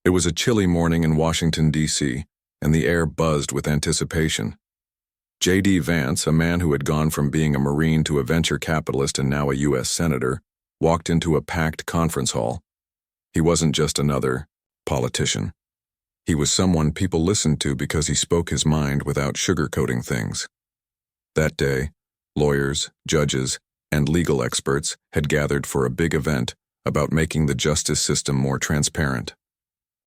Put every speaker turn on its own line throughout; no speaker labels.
It was a chilly morning in Washington, D.C., and the air buzzed with anticipation. J.D. Vance, a man who had gone from being a Marine to a venture capitalist and now a U.S. Senator, walked into a packed conference hall. He wasn't just another politician. He was someone people listened to because he spoke his mind without sugarcoating things. That day, lawyers, judges, and legal experts had gathered for a big event about making the justice system more transparent.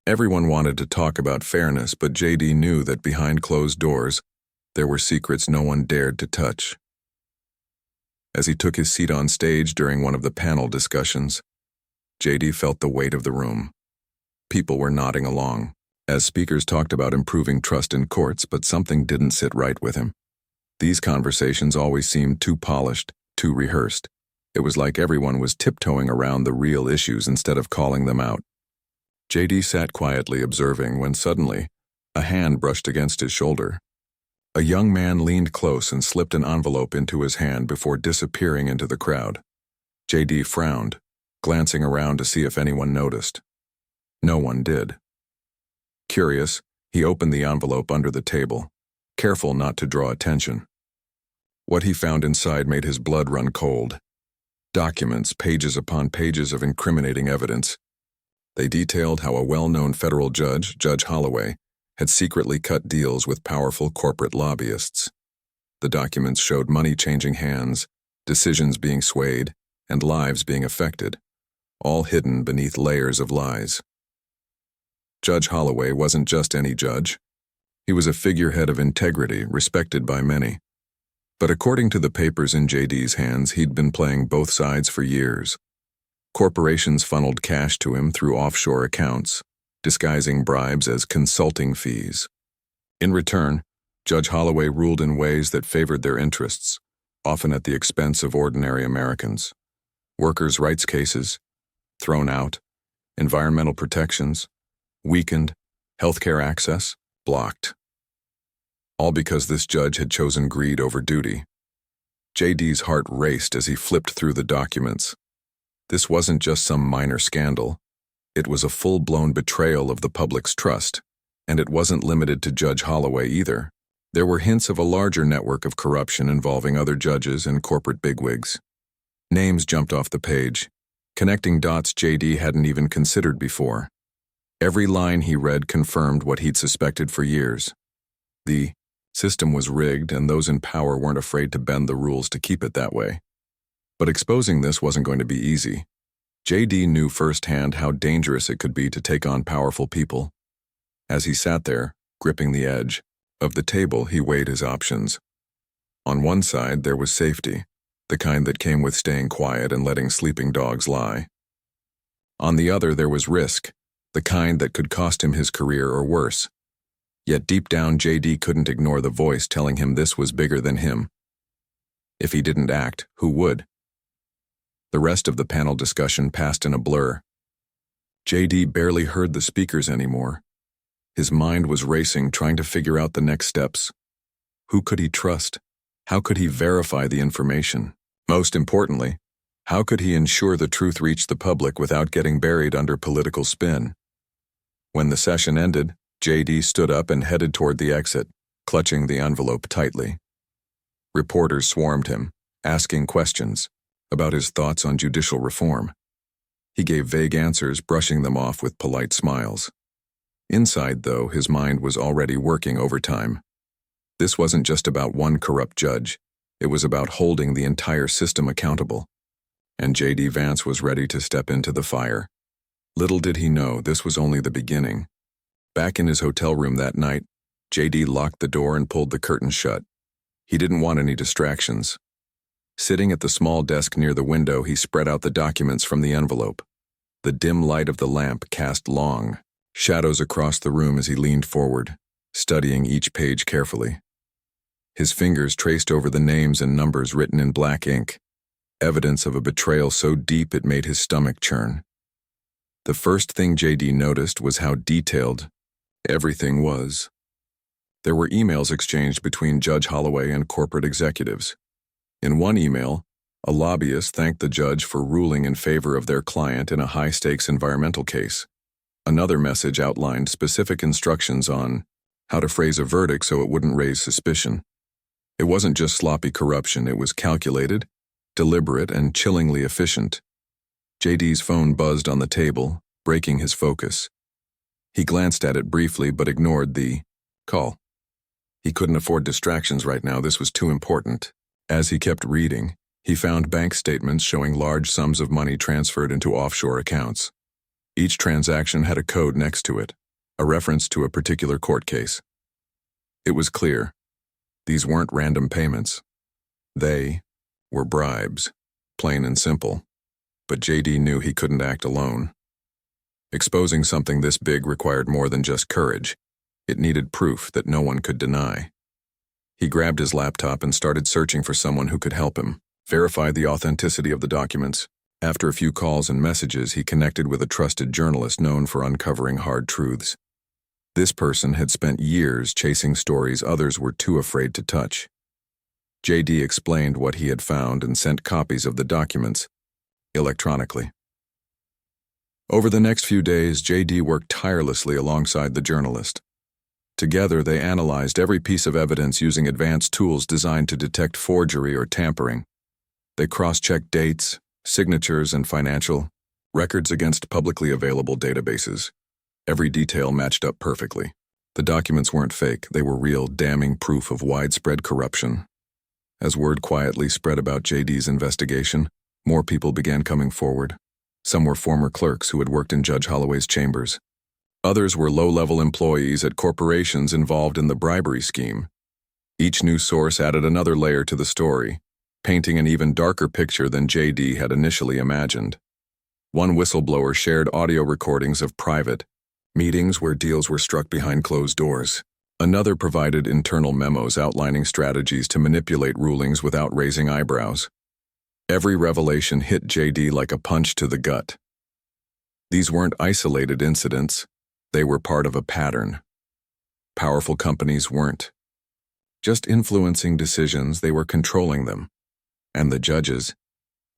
Everyone wanted to talk about fairness, but J.D. knew that behind closed doors, there were secrets no one dared to touch. As he took his seat on stage during one of the panel discussions, J.D. felt the weight of the room. People were nodding along, as speakers talked about improving trust in courts, but something didn't sit right with him. These conversations always seemed too polished, too rehearsed. It was like everyone was tiptoeing around the real issues instead of calling them out. J.D. sat quietly observing when suddenly, a hand brushed against his shoulder. A young man leaned close and slipped an envelope into his hand before disappearing into the crowd. J.D. frowned, glancing around to see if anyone noticed. No one did. Curious, he opened the envelope under the table, careful not to draw attention. What he found inside made his blood run cold. Documents, pages upon pages of incriminating evidence. They detailed how a well-known federal judge, Judge Holloway, had secretly cut deals with powerful corporate lobbyists. The documents showed money changing hands, decisions being swayed, and lives being affected, all hidden beneath layers of lies. Judge Holloway wasn't just any judge. He was a figurehead of integrity, respected by many. But according to the papers in J.D.'s hands, he'd been playing both sides for years. Corporations funneled cash to him through offshore accounts, disguising bribes as consulting fees. In return, Judge Holloway ruled in ways that favored their interests, often at the expense of ordinary Americans. Workers' rights cases, thrown out, environmental protections, weakened, healthcare access, blocked. All because this judge had chosen greed over duty. J.D.'s heart raced as he flipped through the documents. This wasn't just some minor scandal. It was a full-blown betrayal of the public's trust, and it wasn't limited to Judge Holloway either. There were hints of a larger network of corruption involving other judges and corporate bigwigs. Names jumped off the page, connecting dots J.D. hadn't even considered before. Every line he read confirmed what he'd suspected for years. The system was rigged, and those in power weren't afraid to bend the rules to keep it that way. But exposing this wasn't going to be easy. J.D. knew firsthand how dangerous it could be to take on powerful people. As he sat there, gripping the edge of the table, he weighed his options. On one side, there was safety, the kind that came with staying quiet and letting sleeping dogs lie. On the other, there was risk, the kind that could cost him his career or worse. Yet deep down, J.D. couldn't ignore the voice telling him this was bigger than him. If he didn't act, who would? The rest of the panel discussion passed in a blur. J.D. barely heard the speakers anymore. His mind was racing, trying to figure out the next steps. Who could he trust? How could he verify the information? Most importantly, how could he ensure the truth reached the public without getting buried under political spin? When the session ended, J.D. stood up and headed toward the exit, clutching the envelope tightly. Reporters swarmed him, asking questions about his thoughts on judicial reform. He gave vague answers, brushing them off with polite smiles. Inside, though, his mind was already working overtime. This wasn't just about one corrupt judge. It was about holding the entire system accountable. And J.D. Vance was ready to step into the fire. Little did he know this was only the beginning. Back in his hotel room that night, J.D. locked the door and pulled the curtains shut. He didn't want any distractions. Sitting at the small desk near the window, he spread out the documents from the envelope. The dim light of the lamp cast long shadows across the room as he leaned forward, studying each page carefully. His fingers traced over the names and numbers written in black ink, evidence of a betrayal so deep it made his stomach churn. The first thing J.D. noticed was how detailed everything was. There were emails exchanged between Judge Holloway and corporate executives. In one email, a lobbyist thanked the judge for ruling in favor of their client in a high-stakes environmental case. Another message outlined specific instructions on how to phrase a verdict so it wouldn't raise suspicion. It wasn't just sloppy corruption, it was calculated, deliberate, and chillingly efficient. JD's phone buzzed on the table, breaking his focus. He glanced at it briefly but ignored the call. He couldn't afford distractions right now, this was too important. As he kept reading, he found bank statements showing large sums of money transferred into offshore accounts. Each transaction had a code next to it, a reference to a particular court case. It was clear. These weren't random payments. They were bribes, plain and simple. But JD knew he couldn't act alone. Exposing something this big required more than just courage. It needed proof that no one could deny. He grabbed his laptop and started searching for someone who could help him, verify the authenticity of the documents. After a few calls and messages, he connected with a trusted journalist known for uncovering hard truths. This person had spent years chasing stories others were too afraid to touch. JD explained what he had found and sent copies of the documents electronically. Over the next few days, JD worked tirelessly alongside the journalist. Together, they analyzed every piece of evidence using advanced tools designed to detect forgery or tampering. They cross-checked dates, signatures, and financial records against publicly available databases. Every detail matched up perfectly. The documents weren't fake, they were real, damning proof of widespread corruption. As word quietly spread about JD's investigation, more people began coming forward. Some were former clerks who had worked in Judge Holloway's chambers. Others were low-level employees at corporations involved in the bribery scheme. Each new source added another layer to the story, painting an even darker picture than JD had initially imagined. One whistleblower shared audio recordings of private meetings where deals were struck behind closed doors. Another provided internal memos outlining strategies to manipulate rulings without raising eyebrows. Every revelation hit JD like a punch to the gut. These weren't isolated incidents, they were part of a pattern. Powerful companies weren't just influencing decisions, they were controlling them. And the judges,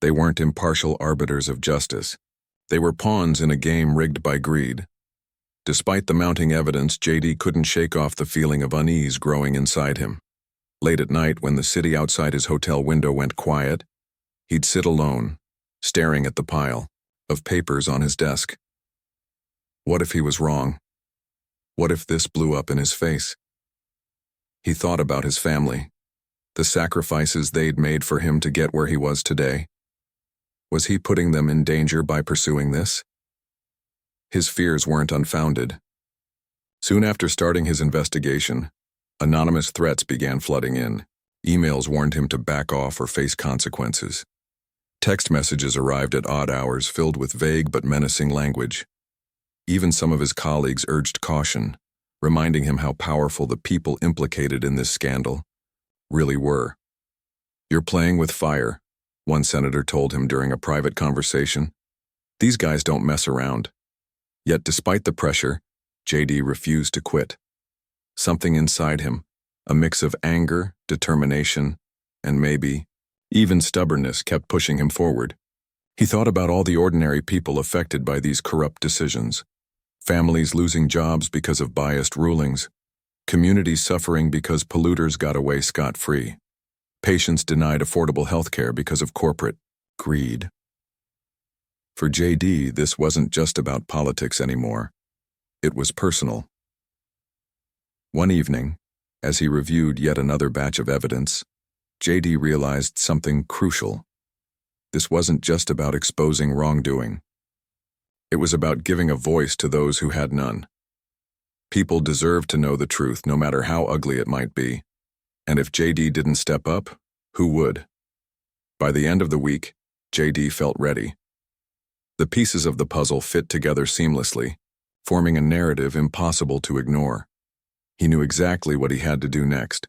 they weren't impartial arbiters of justice. They were pawns in a game rigged by greed. Despite the mounting evidence, JD couldn't shake off the feeling of unease growing inside him. Late at night, when the city outside his hotel window went quiet, he'd sit alone, staring at the pile of papers on his desk. What if he was wrong? What if this blew up in his face? He thought about his family, the sacrifices they'd made for him to get where he was today. Was he putting them in danger by pursuing this? His fears weren't unfounded. Soon after starting his investigation, anonymous threats began flooding in. Emails warned him to back off or face consequences. Text messages arrived at odd hours filled with vague but menacing language. Even some of his colleagues urged caution, reminding him how powerful the people implicated in this scandal really were. "You're playing with fire," one senator told him during a private conversation. "These guys don't mess around." Yet despite the pressure, JD refused to quit. Something inside him, a mix of anger, determination, and maybe even stubbornness, kept pushing him forward. He thought about all the ordinary people affected by these corrupt decisions. Families losing jobs because of biased rulings. Communities suffering because polluters got away scot-free. Patients denied affordable health care because of corporate greed. For JD, this wasn't just about politics anymore. It was personal. One evening, as he reviewed yet another batch of evidence, JD realized something crucial. This wasn't just about exposing wrongdoing. It was about giving a voice to those who had none. People deserved to know the truth, no matter how ugly it might be. And if JD didn't step up, who would? By the end of the week, JD felt ready. The pieces of the puzzle fit together seamlessly, forming a narrative impossible to ignore. He knew exactly what he had to do next.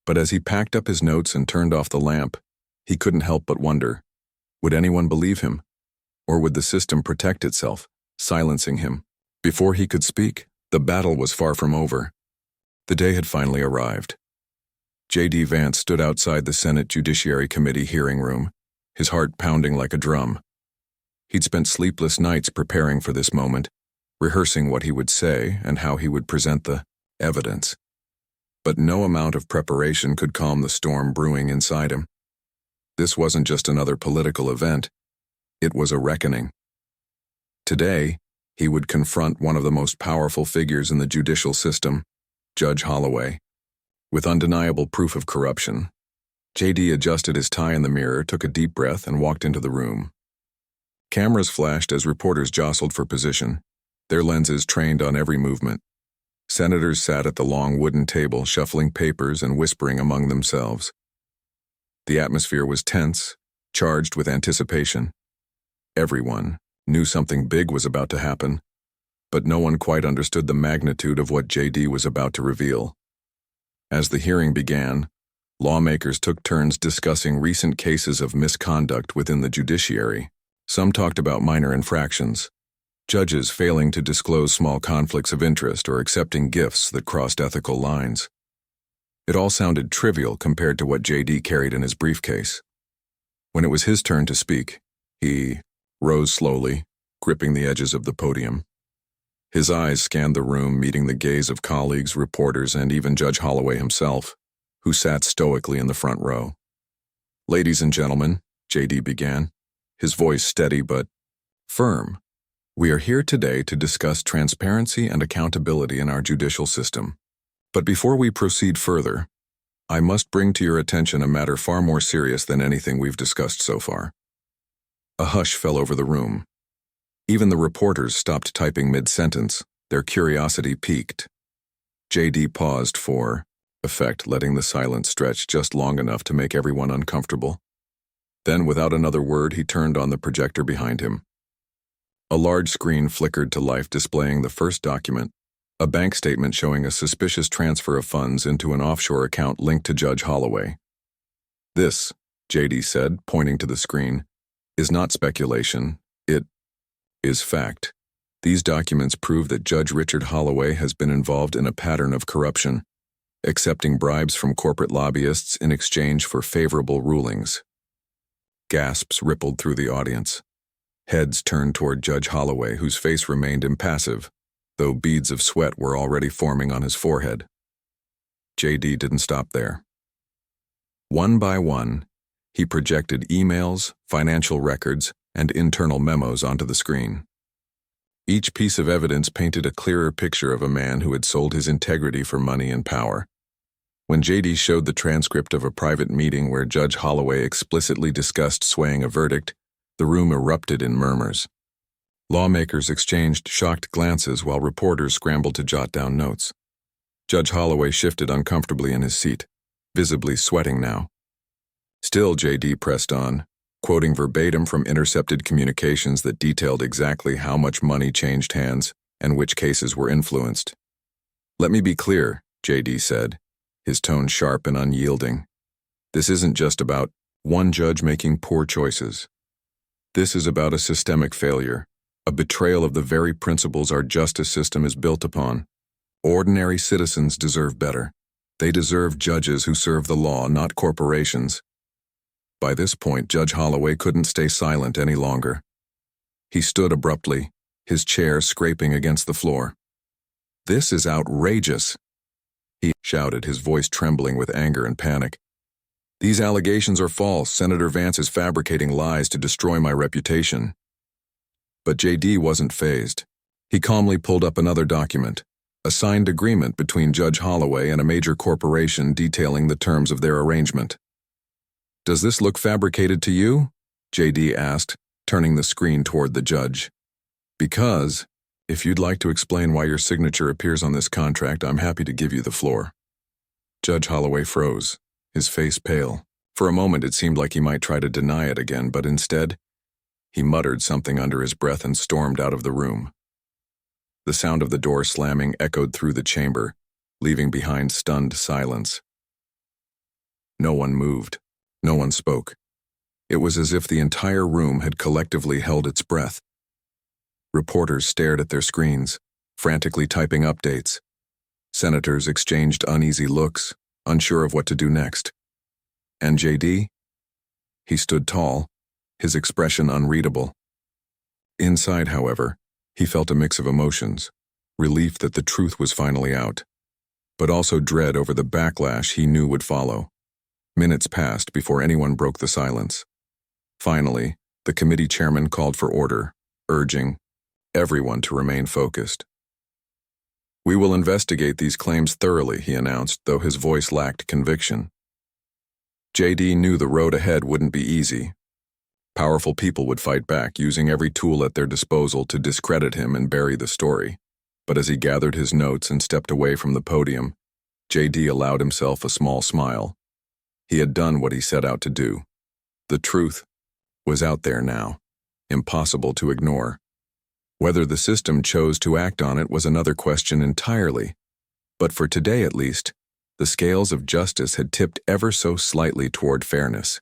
But as he packed up his notes and turned off the lamp, he couldn't help but wonder, would anyone believe him? Or would the system protect itself, silencing him? Before he could speak, the battle was far from over. The day had finally arrived. J.D. Vance stood outside the Senate Judiciary Committee hearing room, his heart pounding like a drum. He'd spent sleepless nights preparing for this moment, rehearsing what he would say and how he would present the evidence. But no amount of preparation could calm the storm brewing inside him. This wasn't just another political event, it was a reckoning. Today, he would confront one of the most powerful figures in the judicial system, Judge Holloway. With undeniable proof of corruption, JD adjusted his tie in the mirror, took a deep breath, and walked into the room. Cameras flashed as reporters jostled for position, their lenses trained on every movement. Senators sat at the long wooden table, shuffling papers and whispering among themselves. The atmosphere was tense, charged with anticipation. Everyone knew something big was about to happen, but no one quite understood the magnitude of what JD was about to reveal. As the hearing began, lawmakers took turns discussing recent cases of misconduct within the judiciary. Some talked about minor infractions, judges failing to disclose small conflicts of interest or accepting gifts that crossed ethical lines. It all sounded trivial compared to what JD carried in his briefcase. When it was his turn to speak, he rose slowly, gripping the edges of the podium. His eyes scanned the room, meeting the gaze of colleagues, reporters, and even Judge Holloway himself, who sat stoically in the front row. "Ladies and gentlemen," JD began, his voice steady but firm, "we are here today to discuss transparency and accountability in our judicial system. But before we proceed further, I must bring to your attention a matter far more serious than anything we've discussed so far." A hush fell over the room. Even the reporters stopped typing mid-sentence, their curiosity piqued. JD paused for effect, letting the silence stretch just long enough to make everyone uncomfortable. Then, without another word, he turned on the projector behind him. A large screen flickered to life, displaying the first document, a bank statement showing a suspicious transfer of funds into an offshore account linked to Judge Holloway. "This," JD said, pointing to the screen, "is not speculation, it is fact. These documents prove that Judge Richard Holloway has been involved in a pattern of corruption, accepting bribes from corporate lobbyists in exchange for favorable rulings." Gasps rippled through the audience. Heads turned toward Judge Holloway, whose face remained impassive, though beads of sweat were already forming on his forehead. JD didn't stop there. One by one, he projected emails, financial records, and internal memos onto the screen. Each piece of evidence painted a clearer picture of a man who had sold his integrity for money and power. When JD showed the transcript of a private meeting where Judge Holloway explicitly discussed swaying a verdict, the room erupted in murmurs. Lawmakers exchanged shocked glances while reporters scrambled to jot down notes. Judge Holloway shifted uncomfortably in his seat, visibly sweating now. Still, JD pressed on, quoting verbatim from intercepted communications that detailed exactly how much money changed hands and which cases were influenced. "Let me be clear," JD said, his tone sharp and unyielding. "This isn't just about one judge making poor choices. This is about a systemic failure, a betrayal of the very principles our justice system is built upon. Ordinary citizens deserve better. They deserve judges who serve the law, not corporations." By this point, Judge Holloway couldn't stay silent any longer. He stood abruptly, his chair scraping against the floor. "This is outrageous," he shouted, his voice trembling with anger and panic. "These allegations are false. Senator Vance is fabricating lies to destroy my reputation." But JD wasn't fazed. He calmly pulled up another document, a signed agreement between Judge Holloway and a major corporation detailing the terms of their arrangement. "Does this look fabricated to you?" JD asked, turning the screen toward the judge. "Because, if you'd like to explain why your signature appears on this contract, I'm happy to give you the floor." Judge Holloway froze, his face pale. For a moment it seemed like he might try to deny it again, but instead, he muttered something under his breath and stormed out of the room. The sound of the door slamming echoed through the chamber, leaving behind stunned silence. No one moved. No one spoke. It was as if the entire room had collectively held its breath. Reporters stared at their screens, frantically typing updates. Senators exchanged uneasy looks, unsure of what to do next. And JD? He stood tall, his expression unreadable. Inside, however, He felt a mix of emotions, relief that the truth was finally out, but also dread over the backlash he knew would follow. Minutes passed before anyone broke the silence. Finally, the committee chairman called for order, urging everyone to remain focused. "We will investigate these claims thoroughly," he announced, though his voice lacked conviction. JD knew the road ahead wouldn't be easy. Powerful people would fight back, using every tool at their disposal to discredit him and bury the story. But as he gathered his notes and stepped away from the podium, JD allowed himself a small smile. He had done what he set out to do. The truth was out there now, impossible to ignore. Whether the system chose to act on it was another question entirely. But for today at least, the scales of justice had tipped ever so slightly toward fairness.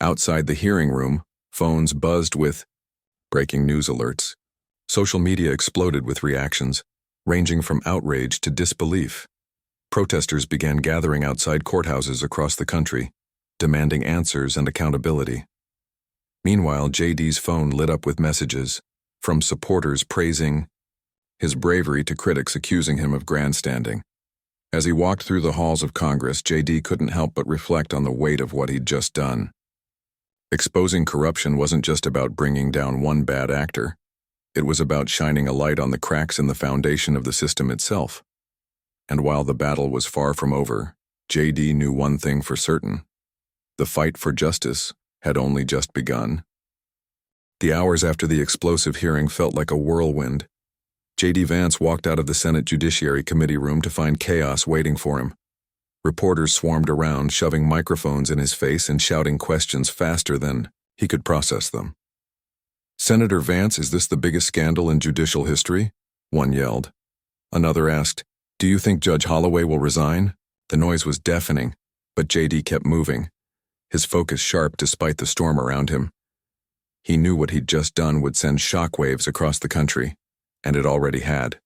Outside the hearing room, phones buzzed with breaking news alerts. Social media exploded with reactions, ranging from outrage to disbelief. Protesters began gathering outside courthouses across the country, demanding answers and accountability. Meanwhile, JD's phone lit up with messages, from supporters praising his bravery to critics accusing him of grandstanding. As he walked through the halls of Congress, JD couldn't help but reflect on the weight of what he'd just done. Exposing corruption wasn't just about bringing down one bad actor. It was about shining a light on the cracks in the foundation of the system itself. And while the battle was far from over, JD knew one thing for certain. The fight for justice had only just begun. The hours after the explosive hearing felt like a whirlwind. JD Vance walked out of the Senate Judiciary Committee room to find chaos waiting for him. Reporters swarmed around, shoving microphones in his face and shouting questions faster than he could process them. "Senator Vance, is this the biggest scandal in judicial history?" one yelled. Another asked, "Do you think Judge Holloway will resign?" The noise was deafening, but JD kept moving, his focus sharp despite the storm around him. He knew what he'd just done would send shockwaves across the country, and it already had.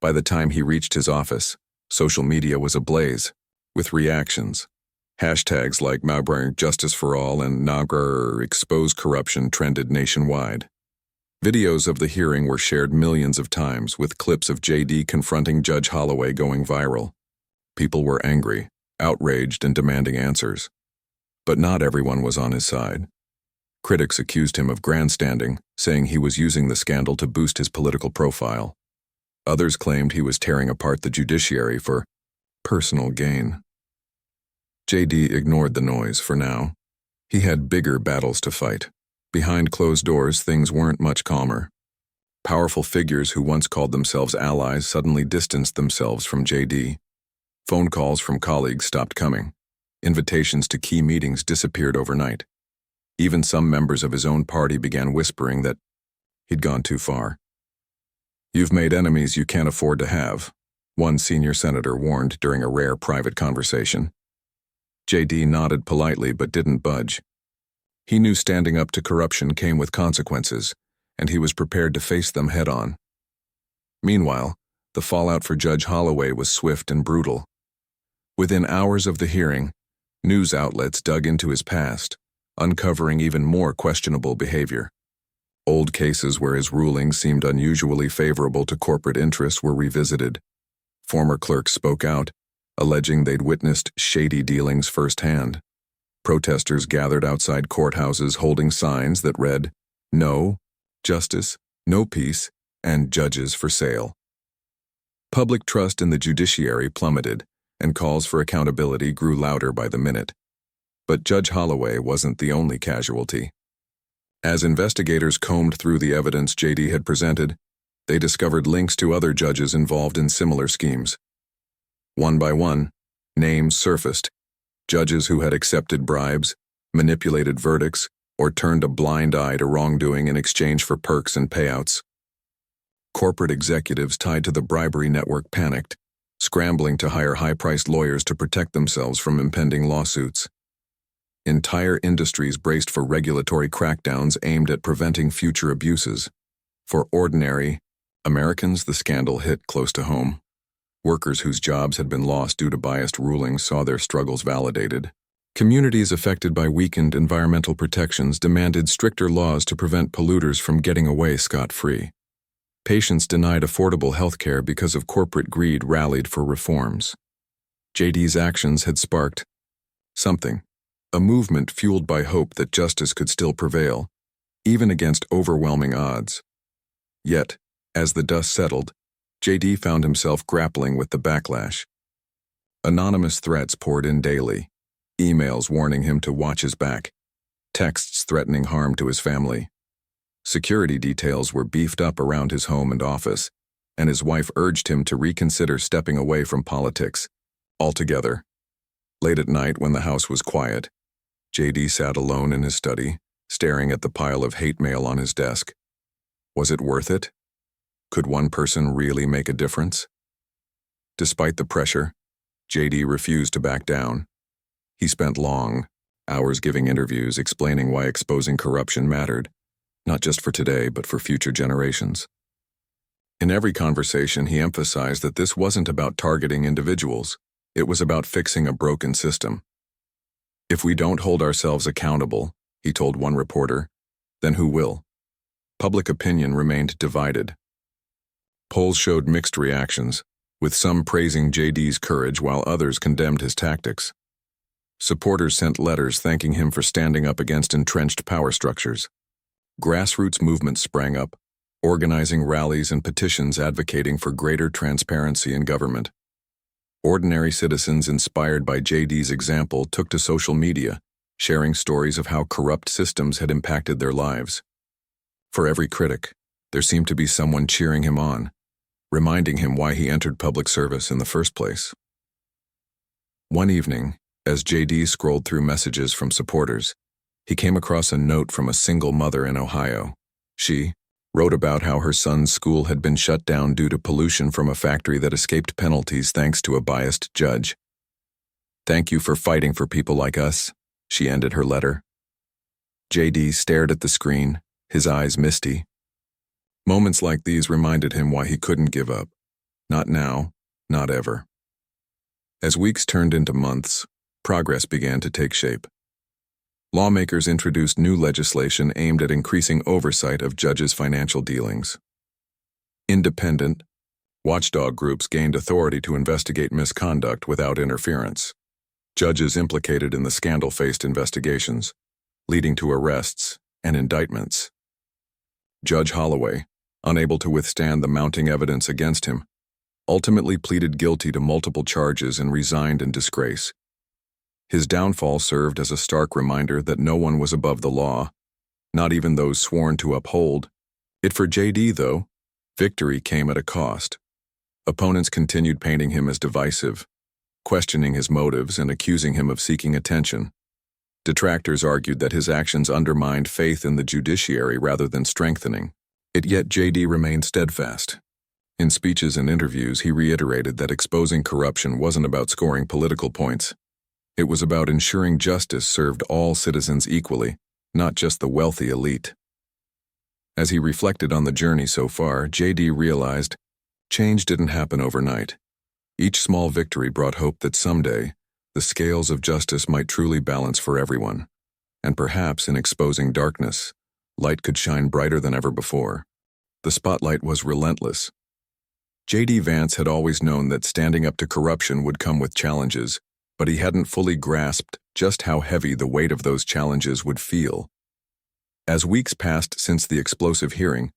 By the time he reached his office, social media was ablaze, with reactions. Hashtags like Maubrang Justice for All and Nagar Expose Corruption trended nationwide. Videos of the hearing were shared millions of times, with clips of JD confronting Judge Holloway going viral. People were angry, outraged, and demanding answers. But not everyone was on his side. Critics accused him of grandstanding, saying he was using the scandal to boost his political profile. Others claimed he was tearing apart the judiciary for personal gain. JD ignored the noise for now. He had bigger battles to fight. Behind closed doors, things weren't much calmer. Powerful figures who once called themselves allies suddenly distanced themselves from JD. Phone calls from colleagues stopped coming. Invitations to key meetings disappeared overnight. Even some members of his own party began whispering that he'd gone too far. "You've made enemies you can't afford to have," one senior senator warned during a rare private conversation. JD nodded politely but didn't budge. He knew standing up to corruption came with consequences, and he was prepared to face them head-on. Meanwhile, the fallout for Judge Holloway was swift and brutal. Within hours of the hearing, news outlets dug into his past, uncovering even more questionable behavior. Old cases where his rulings seemed unusually favorable to corporate interests were revisited. Former clerks spoke out, alleging they'd witnessed shady dealings firsthand. Protesters gathered outside courthouses holding signs that read, "No justice, no peace, and judges for sale." Public trust in the judiciary plummeted, and calls for accountability grew louder by the minute. But Judge Holloway wasn't the only casualty. As investigators combed through the evidence JD had presented, they discovered links to other judges involved in similar schemes. One by one, names surfaced, judges who had accepted bribes, manipulated verdicts, or turned a blind eye to wrongdoing in exchange for perks and payouts. Corporate executives tied to the bribery network panicked, scrambling to hire high-priced lawyers to protect themselves from impending lawsuits. Entire industries braced for regulatory crackdowns aimed at preventing future abuses. For ordinary Americans, the scandal hit close to home. Workers whose jobs had been lost due to biased rulings saw their struggles validated. Communities affected by weakened environmental protections demanded stricter laws to prevent polluters from getting away scot-free. Patients denied affordable health care because of corporate greed rallied for reforms. JD's actions had sparked something, a movement fueled by hope that justice could still prevail, even against overwhelming odds. Yet, as the dust settled, JD found himself grappling with the backlash. Anonymous threats poured in daily, emails warning him to watch his back, texts threatening harm to his family. Security details were beefed up around his home and office, and his wife urged him to reconsider stepping away from politics altogether. Late at night, when the house was quiet, JD sat alone in his study, staring at the pile of hate mail on his desk. Was it worth it? Could one person really make a difference? Despite the pressure, JD refused to back down. He spent long hours giving interviews explaining why exposing corruption mattered, not just for today but for future generations. In every conversation, he emphasized that this wasn't about targeting individuals. It was about fixing a broken system. If we don't hold ourselves accountable, he told one reporter, then who will? Public opinion remained divided. Polls showed mixed reactions, with some praising JD's courage while others condemned his tactics. Supporters sent letters thanking him for standing up against entrenched power structures. Grassroots movements sprang up, organizing rallies and petitions advocating for greater transparency in government. Ordinary citizens inspired by JD's example took to social media, sharing stories of how corrupt systems had impacted their lives. For every critic, there seemed to be someone cheering him on, reminding him why he entered public service in the first place. One evening, as JD scrolled through messages from supporters, he came across a note from a single mother in Ohio. She wrote about how her son's school had been shut down due to pollution from a factory that escaped penalties thanks to a biased judge. "Thank you for fighting for people like us," she ended her letter. JD stared at the screen, his eyes misty. Moments like these reminded him why he couldn't give up. Not now, not ever. As weeks turned into months, progress began to take shape. Lawmakers introduced new legislation aimed at increasing oversight of judges' financial dealings. Independent, watchdog groups gained authority to investigate misconduct without interference. Judges implicated in the scandal faced investigations, leading to arrests and indictments. Judge Holloway, unable to withstand the mounting evidence against him, ultimately pleaded guilty to multiple charges and resigned in disgrace. His downfall served as a stark reminder that no one was above the law, not even those sworn to uphold it. For JD, though, victory came at a cost. Opponents continued painting him as divisive, questioning his motives and accusing him of seeking attention. Detractors argued that his actions undermined faith in the judiciary rather than strengthening it, yet JD remained steadfast. In speeches and interviews, he reiterated that exposing corruption wasn't about scoring political points. It was about ensuring justice served all citizens equally, not just the wealthy elite. As he reflected on the journey so far, JD realized change didn't happen overnight. Each small victory brought hope that someday, the scales of justice might truly balance for everyone. And perhaps in exposing darkness, light could shine brighter than ever before. The spotlight was relentless. JD Vance had always known that standing up to corruption would come with challenges, but he hadn't fully grasped just how heavy the weight of those challenges would feel. As weeks passed since the explosive hearing,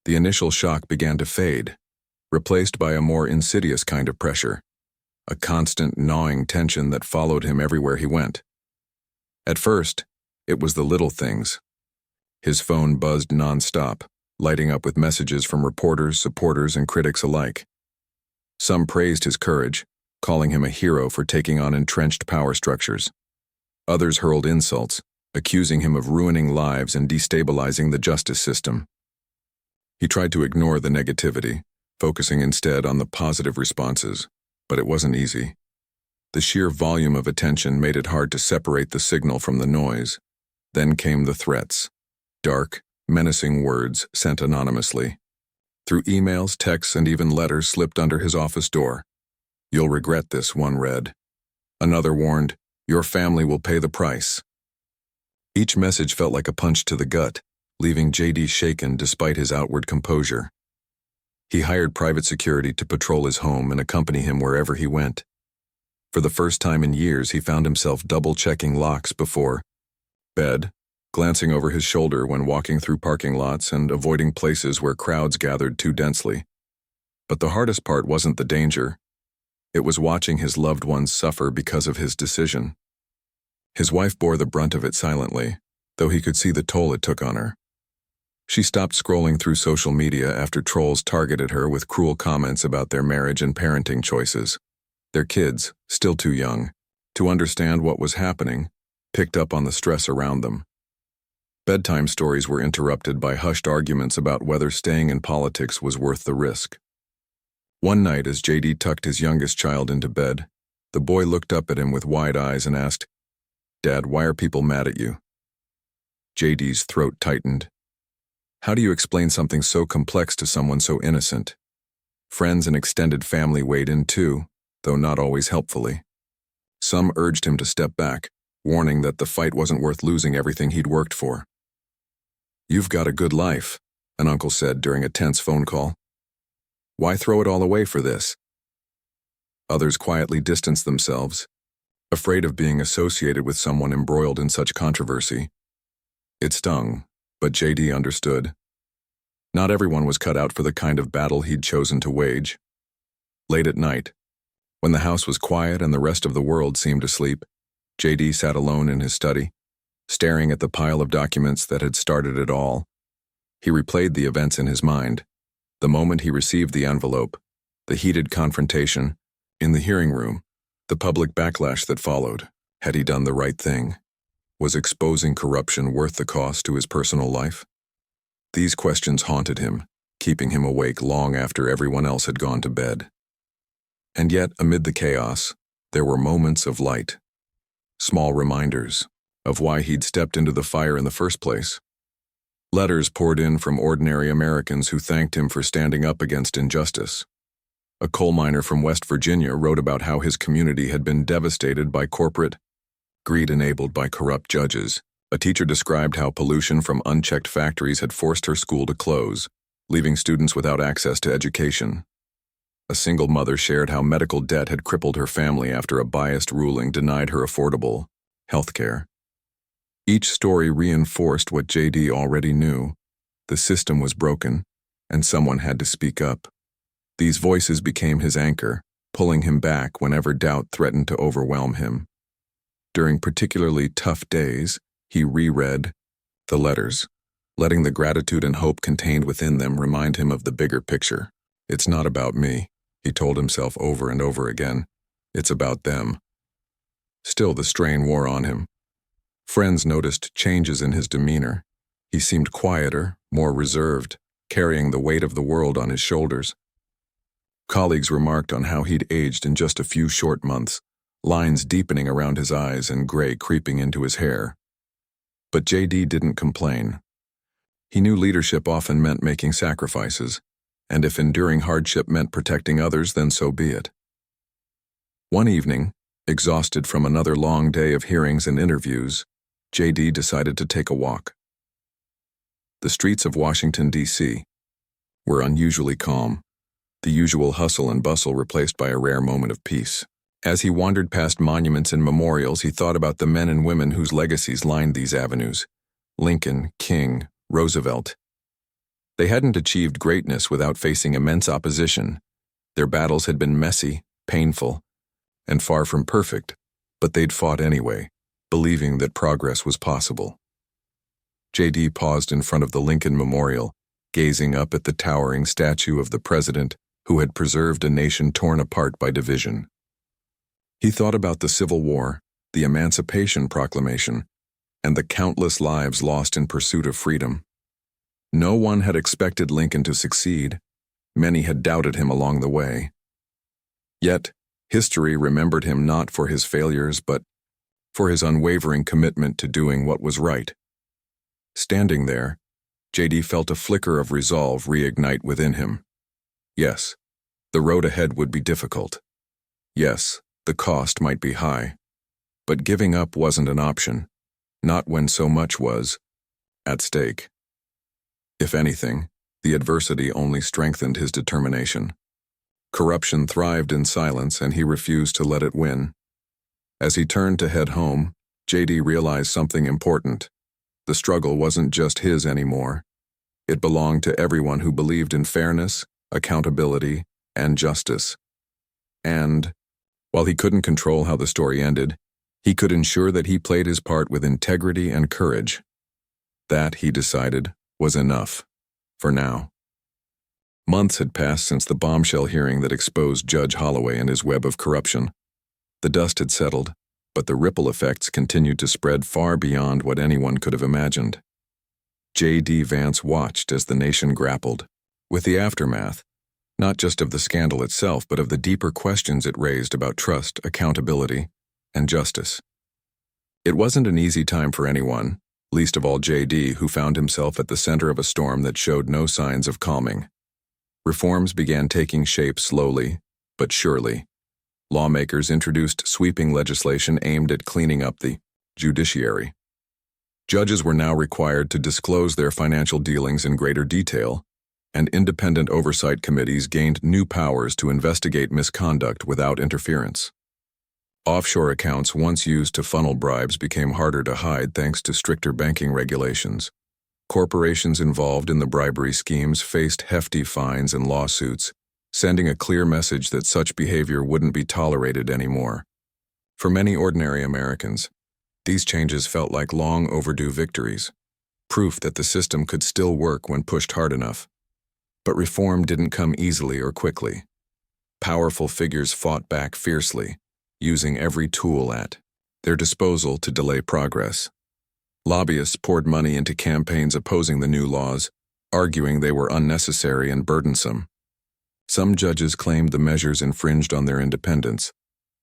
the initial shock began to fade, replaced by a more insidious kind of pressure, a constant gnawing tension that followed him everywhere he went. At first, it was the little things. His phone buzzed nonstop, lighting up with messages from reporters, supporters, and critics alike. Some praised his courage, calling him a hero for taking on entrenched power structures. Others hurled insults, accusing him of ruining lives and destabilizing the justice system. He tried to ignore the negativity, focusing instead on the positive responses, but it wasn't easy. The sheer volume of attention made it hard to separate the signal from the noise. Then came the threats, dark, menacing words sent anonymously. Through emails, texts, and even letters slipped under his office door. "You'll regret this," one read. Another warned, "Your family will pay the price." Each message felt like a punch to the gut, leaving JD shaken despite his outward composure. He hired private security to patrol his home and accompany him wherever he went. For the first time in years, he found himself double-checking locks before bed, glancing over his shoulder when walking through parking lots and avoiding places where crowds gathered too densely. But the hardest part wasn't the danger. It was watching his loved ones suffer because of his decision. His wife bore the brunt of it silently, though he could see the toll it took on her. She stopped scrolling through social media after trolls targeted her with cruel comments about their marriage and parenting choices. Their kids, still too young to understand what was happening, picked up on the stress around them. Bedtime stories were interrupted by hushed arguments about whether staying in politics was worth the risk. One night, as JD tucked his youngest child into bed, the boy looked up at him with wide eyes and asked, "Dad, why are people mad at you?" JD's throat tightened. How do you explain something so complex to someone so innocent? Friends and extended family weighed in too, though not always helpfully. Some urged him to step back, warning that the fight wasn't worth losing everything he'd worked for. "You've got a good life," an uncle said during a tense phone call. "Why throw it all away for this?" Others quietly distanced themselves, afraid of being associated with someone embroiled in such controversy. It stung, but JD understood. Not everyone was cut out for the kind of battle he'd chosen to wage. Late at night, when the house was quiet and the rest of the world seemed asleep, JD sat alone in his study, staring at the pile of documents that had started it all. He replayed the events in his mind. The moment he received the envelope, the heated confrontation, in the hearing room, the public backlash that followed. Had he done the right thing? Was exposing corruption worth the cost to his personal life? These questions haunted him, keeping him awake long after everyone else had gone to bed. And yet, amid the chaos, there were moments of light. Small reminders of why he'd stepped into the fire in the first place. Letters poured in from ordinary Americans who thanked him for standing up against injustice. A coal miner from West Virginia wrote about how his community had been devastated by corporate greed enabled by corrupt judges. A teacher described how pollution from unchecked factories had forced her school to close, leaving students without access to education. A single mother shared how medical debt had crippled her family after a biased ruling denied her affordable health care. Each story reinforced what JD already knew. The system was broken, and someone had to speak up. These voices became his anchor, pulling him back whenever doubt threatened to overwhelm him. During particularly tough days, he reread the letters, letting the gratitude and hope contained within them remind him of the bigger picture. "It's not about me," he told himself over and over again. "It's about them." Still, the strain wore on him. Friends noticed changes in his demeanor. He seemed quieter, more reserved, carrying the weight of the world on his shoulders. Colleagues remarked on how he'd aged in just a few short months, lines deepening around his eyes and gray creeping into his hair. But JD didn't complain. He knew leadership often meant making sacrifices, and if enduring hardship meant protecting others, then so be it. One evening, exhausted from another long day of hearings and interviews, JD decided to take a walk. The streets of Washington, D.C. were unusually calm, the usual hustle and bustle replaced by a rare moment of peace. As he wandered past monuments and memorials, he thought about the men and women whose legacies lined these avenues: Lincoln, King, Roosevelt. They hadn't achieved greatness without facing immense opposition. Their battles had been messy, painful, and far from perfect, but they'd fought anyway, believing that progress was possible. JD paused in front of the Lincoln Memorial, gazing up at the towering statue of the president who had preserved a nation torn apart by division. He thought about the Civil War, the Emancipation Proclamation, and the countless lives lost in pursuit of freedom. No one had expected Lincoln to succeed. Many had doubted him along the way. Yet, history remembered him not for his failures, but for his unwavering commitment to doing what was right. Standing there, JD felt a flicker of resolve reignite within him. Yes, the road ahead would be difficult. Yes, the cost might be high. But giving up wasn't an option, not when so much was at stake. If anything, The adversity only strengthened his determination. Corruption thrived in silence, and he refused to let it win. As he turned to head home, JD realized something important. The struggle wasn't just his anymore. It belonged to everyone who believed in fairness, accountability, and justice. And, while he couldn't control how the story ended, he could ensure that he played his part with integrity and courage. That, he decided, was enough. For now. Months had passed since the bombshell hearing that exposed Judge Holloway and his web of corruption. The dust had settled, but the ripple effects continued to spread far beyond what anyone could have imagined. J.D. Vance watched as the nation grappled with the aftermath, not just of the scandal itself, but of the deeper questions it raised about trust, accountability, and justice. It wasn't an easy time for anyone, least of all J.D., who found himself at the center of a storm that showed no signs of calming. Reforms began taking shape slowly, but surely. Lawmakers introduced sweeping legislation aimed at cleaning up the judiciary. Judges were now required to disclose their financial dealings in greater detail, and independent oversight committees gained new powers to investigate misconduct without interference. Offshore accounts once used to funnel bribes became harder to hide thanks to stricter banking regulations. Corporations involved in the bribery schemes faced hefty fines and lawsuits, sending a clear message that such behavior wouldn't be tolerated anymore. For many ordinary Americans, these changes felt like long overdue victories, proof that the system could still work when pushed hard enough. But reform didn't come easily or quickly. Powerful figures fought back fiercely, using every tool at their disposal to delay progress. Lobbyists poured money into campaigns opposing the new laws, arguing they were unnecessary and burdensome. Some judges claimed the measures infringed on their independence,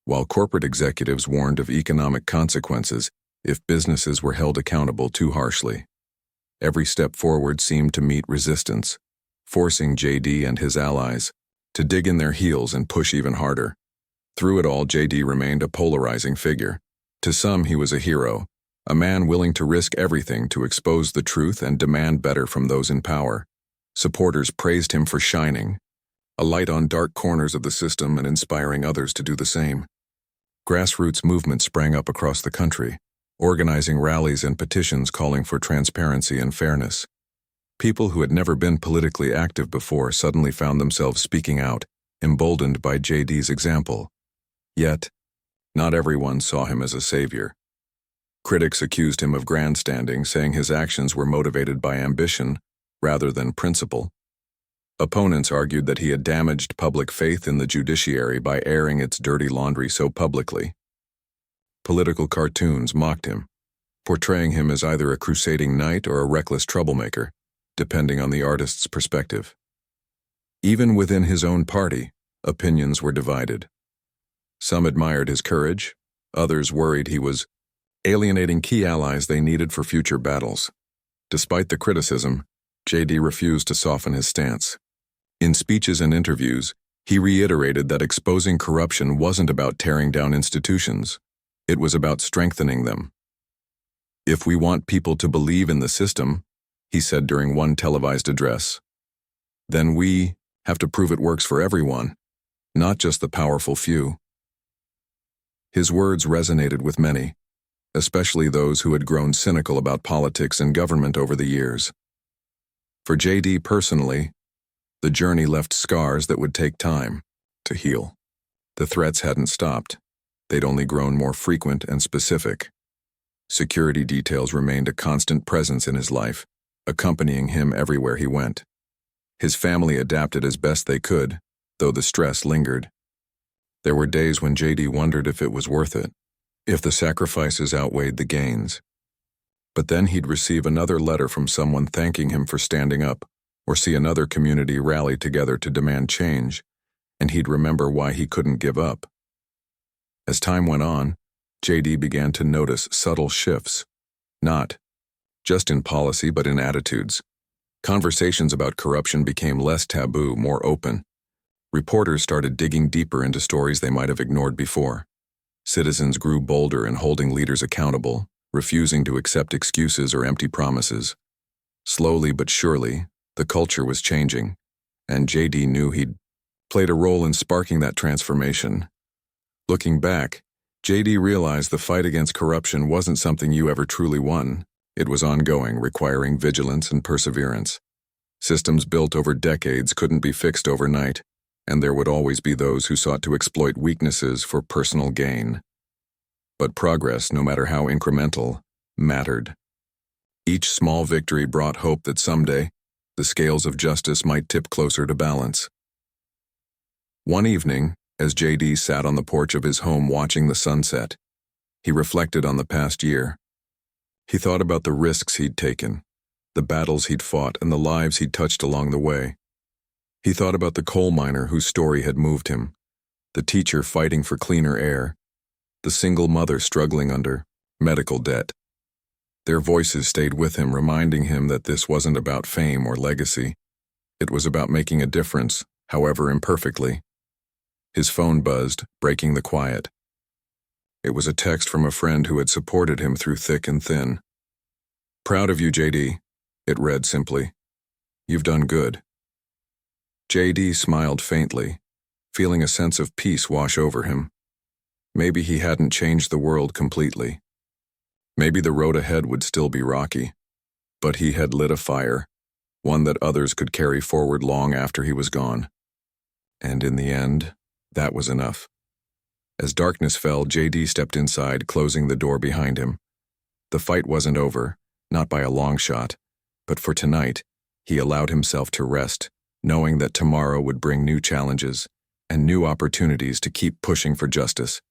while corporate executives warned of economic consequences if businesses were held accountable too harshly. Every step forward seemed to meet resistance, forcing J.D. and his allies to dig in their heels and push even harder. Through it all, J.D. remained a polarizing figure. To some, he was a hero, a man willing to risk everything to expose the truth and demand better from those in power. Supporters praised him for shining, a light on dark corners of the system and inspiring others to do the same. Grassroots movements sprang up across the country, organizing rallies and petitions calling for transparency and fairness. People who had never been politically active before suddenly found themselves speaking out, emboldened by J.D.'s example. Yet, not everyone saw him as a savior. Critics accused him of grandstanding, saying his actions were motivated by ambition rather than principle. Opponents argued that he had damaged public faith in the judiciary by airing its dirty laundry so publicly. Political cartoons mocked him, portraying him as either a crusading knight or a reckless troublemaker, depending on the artist's perspective. Even within his own party, opinions were divided. Some admired his courage, others worried he was alienating key allies they needed for future battles. Despite the criticism, J.D. refused to soften his stance. In speeches and interviews, he reiterated that exposing corruption wasn't about tearing down institutions. It was about strengthening them. "If we want people to believe in the system," he said during one televised address, "then we have to prove it works for everyone, not just the powerful few." His words resonated with many, especially those who had grown cynical about politics and government over the years. For J.D. personally, the journey left scars that would take time to heal. The threats hadn't stopped. They'd only grown more frequent and specific. Security details remained a constant presence in his life, accompanying him everywhere he went. His family adapted as best they could, though the stress lingered. There were days when J.D. wondered if it was worth it, if the sacrifices outweighed the gains. But then he'd receive another letter from someone thanking him for standing up, or see another community rally together to demand change, and he'd remember why he couldn't give up. As time went on, J.D. began to notice subtle shifts, not just in policy but in attitudes. Conversations about corruption became less taboo, more open. Reporters started digging deeper into stories they might have ignored before. Citizens grew bolder in holding leaders accountable, refusing to accept excuses or empty promises. Slowly but surely, The culture was changing, and JD knew he'd played a role in sparking that transformation. Looking back, JD realized the fight against corruption wasn't something you ever truly won. It was ongoing, requiring vigilance and perseverance. Systems built over decades couldn't be fixed overnight, and there would always be those who sought to exploit weaknesses for personal gain. But progress, no matter how incremental, mattered. Each small victory brought hope that someday, the scales of justice might tip closer to balance. One evening, as JD sat on the porch of his home watching the sunset, he reflected on the past year. He thought about the risks he'd taken, the battles he'd fought, and the lives he'd touched along the way. He thought about the coal miner whose story had moved him, the teacher fighting for cleaner air, the single mother struggling under medical debt. Their voices stayed with him, reminding him that this wasn't about fame or legacy. It was about making a difference, however imperfectly. His phone buzzed, breaking the quiet. It was a text from a friend who had supported him through thick and thin. "Proud of you, JD," it read simply. "You've done good." JD smiled faintly, feeling a sense of peace wash over him. Maybe he hadn't changed the world completely. Maybe the road ahead would still be rocky, but he had lit a fire, one that others could carry forward long after he was gone. And in the end, that was enough. As darkness fell, JD stepped inside, closing the door behind him. The fight wasn't over, not by a long shot, but for tonight, he allowed himself to rest, knowing that tomorrow would bring new challenges and new opportunities to keep pushing for justice.